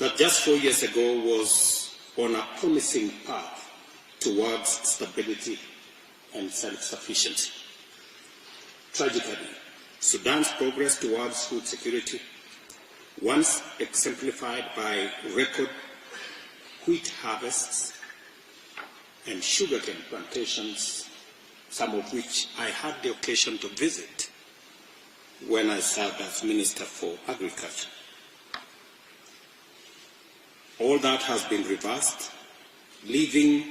that just 4 years ago was on a promising path towards stability and self-sufficiency. Tragically, Sudan's progress towards food security, once exemplified by record wheat harvests and sugarcane plantations, some of which I had the occasion to visit when I served as Minister for Agriculture. All that has been reversed, leaving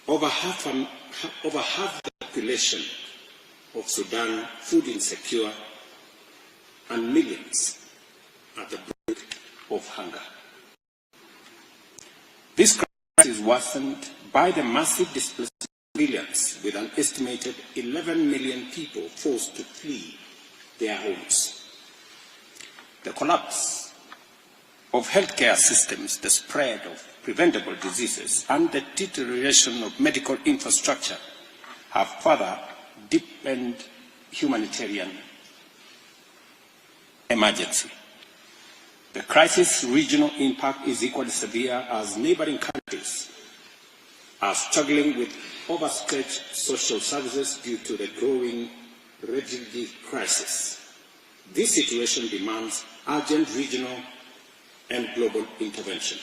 over half the population of Sudan food insecure and millions at the brink of hunger. This crisis is worsened by the massive displacement of millions, with an estimated 11 million people forced to flee their homes. The collapse of healthcare systems, the spread of preventable diseases, and the deterioration of medical infrastructure have further deepened humanitarian emergency. The crisis' regional impact is equally severe as neighboring countries are struggling with overstretched social services due to the growing refugee crisis. This situation demands urgent regional and global intervention.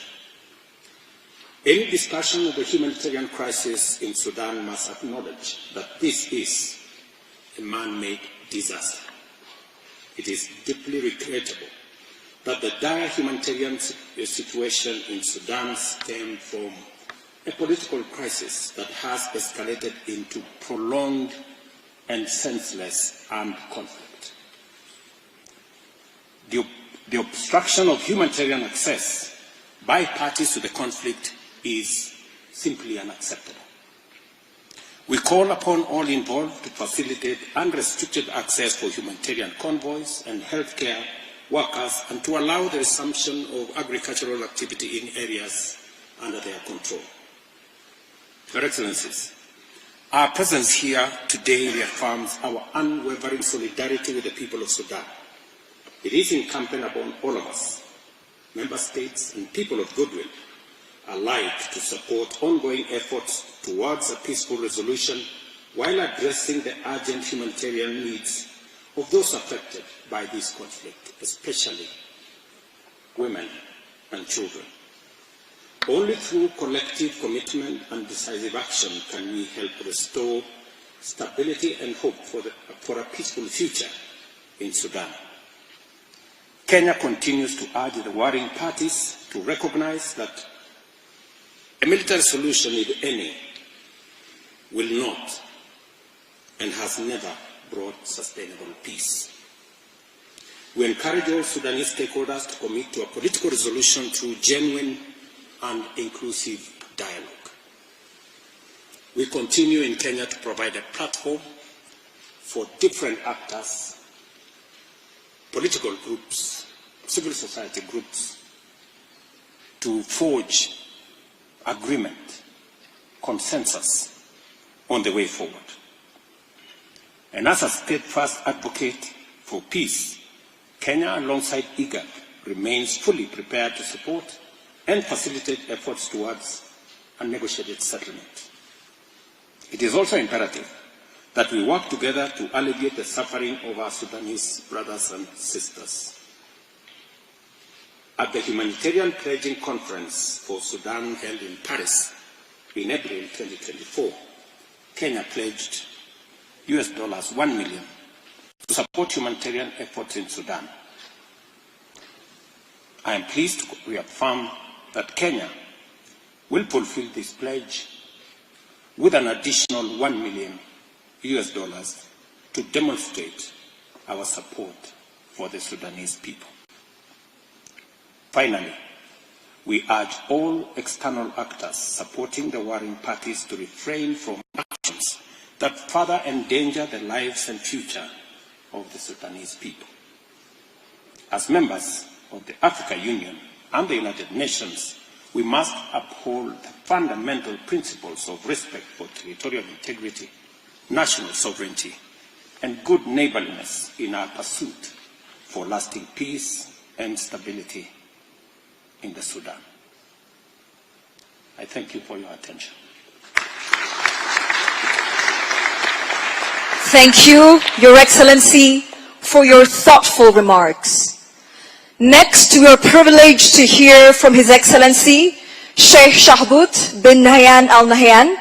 Any discussion of the humanitarian crisis in Sudan must acknowledge that this is a man-made disaster. It is deeply regrettable that the dire humanitarian situation in Sudan stemmed from a political crisis that has escalated into prolonged and senseless armed conflict. The obstruction of humanitarian access by parties to the conflict is simply unacceptable. We call upon all involved to facilitate unrestricted access for humanitarian convoys and healthcare workers, and to allow the resumption of agricultural activity in areas under their control. Your Excellencies, our presence here today reaffirms our unwavering solidarity with the people of Sudan. It is incumbent upon all of us, member states and people of goodwill, alike to support ongoing efforts towards a peaceful resolution while addressing the urgent humanitarian needs of those affected by this conflict, especially women and children. Only through collective commitment and decisive action can we help restore stability and hope for a peaceful future in Sudan. Kenya continues to urge the warring parties to recognize that a military solution, if any, will not and has never brought sustainable peace. We encourage all Sudanese stakeholders to commit to a political resolution through genuine and inclusive dialogue. We continue in Kenya to provide a platform for different actors, political groups, civil society groups, to forge agreement, consensus on the way forward. And as a steadfast advocate for peace, Kenya, alongside IGAD, remains fully prepared to support and facilitate efforts towards a negotiated settlement. It is also imperative that we work together to alleviate the suffering of our Sudanese brothers and sisters. At the Humanitarian Pledging Conference for Sudan held in Paris in April 2024, Kenya pledged $1 million to support humanitarian efforts in Sudan. I am pleased to reaffirm that Kenya will fulfill this pledge with an additional $1 million to demonstrate our support for the Sudanese people. Finally, we urge all external actors supporting the warring parties to refrain from actions that further endanger the lives and future of the Sudanese people. As members of the African Union and the United Nations, we must uphold the fundamental principles of respect for territorial integrity, national sovereignty, and good neighborliness in our pursuit for lasting peace and stability in the Sudan. I thank you for your attention. Thank you, Your Excellency, for your thoughtful remarks. Next, we are privileged to hear from His Excellency, Sheikh Shahbout bin Nahyan Al Nahyan.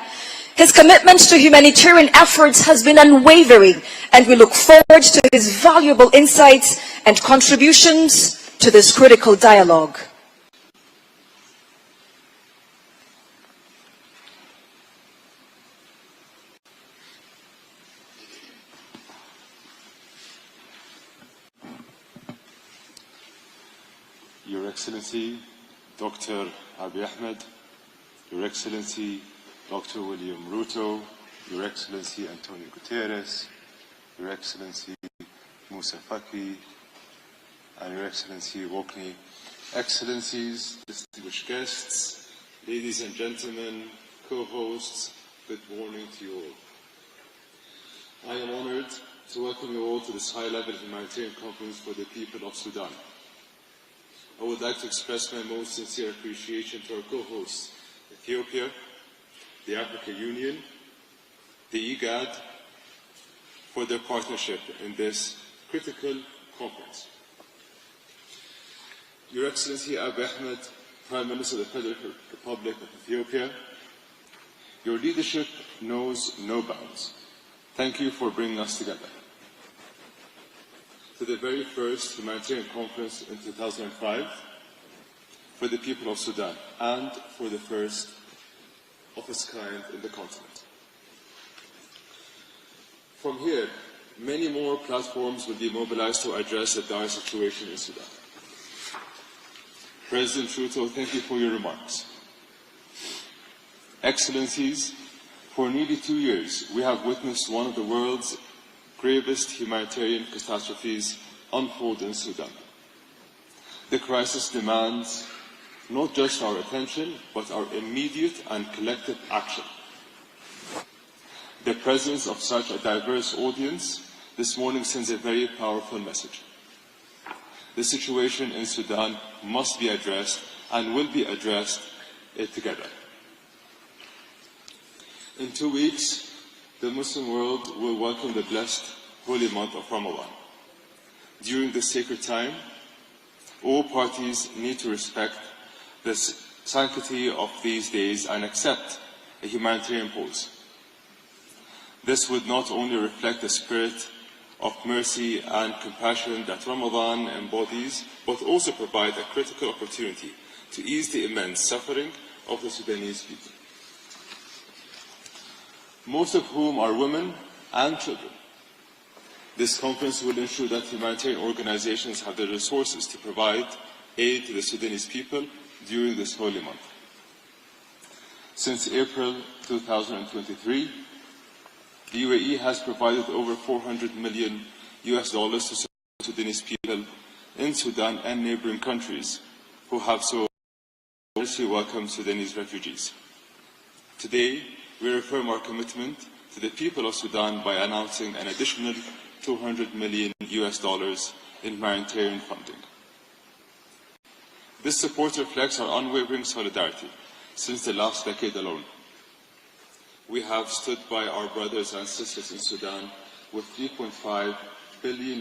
His commitment to humanitarian efforts has been unwavering, and we look forward to his valuable insights and contributions to this critical dialogue. Your Excellency, Dr. Abiy Ahmed, Your Excellency, Dr. William Ruto, Your Excellency Antonio Guterres, Your Excellency Musa Faki, and Your Excellency Wokni. Excellencies, distinguished guests, ladies and gentlemen, co-hosts, good morning to you all. I am honored to welcome you all to this high-level humanitarian conference for the people of Sudan. I would like to express my most sincere appreciation to our co-hosts, Ethiopia, the African Union, the IGAD, for their partnership in this critical conference. Your Excellency Abiy Ahmed, Prime Minister of the Federal Republic of Ethiopia, your leadership knows no bounds. Thank you for bringing us together. To the very first humanitarian conference in 2005 for the people of Sudan, and for the first of its kind in the continent. From here, many more platforms will be mobilized to address the dire situation in Sudan. President Ruto, thank you for your remarks. Excellencies, for nearly 2 years, we have witnessed one of the world's gravest humanitarian catastrophes unfold in Sudan. The crisis demands not just our attention, but our immediate and collective action. The presence of such a diverse audience this morning sends a very powerful message. The situation in Sudan must be addressed and will be addressed together. In 2 weeks, the Muslim world will welcome the blessed holy month of Ramadan. During this sacred time, all parties need to respect the sanctity of these days and accept a humanitarian pause. This would not only reflect the spirit of mercy and compassion that Ramadan embodies, but also provide a critical opportunity to ease the immense suffering of the Sudanese people, most of whom are women and children. This conference will ensure that humanitarian organizations have the resources to provide aid to the Sudanese people during this holy month. Since April 2023, the UAE has provided over $400 million to Sudanese people in Sudan and neighboring countries who have so warmly welcomed Sudanese refugees. Today, we reaffirm our commitment to the people of Sudan by announcing an additional $200 million in humanitarian funding. This support reflects our unwavering solidarity since the last decade alone. We have stood by our brothers and sisters in Sudan with $3.5 billion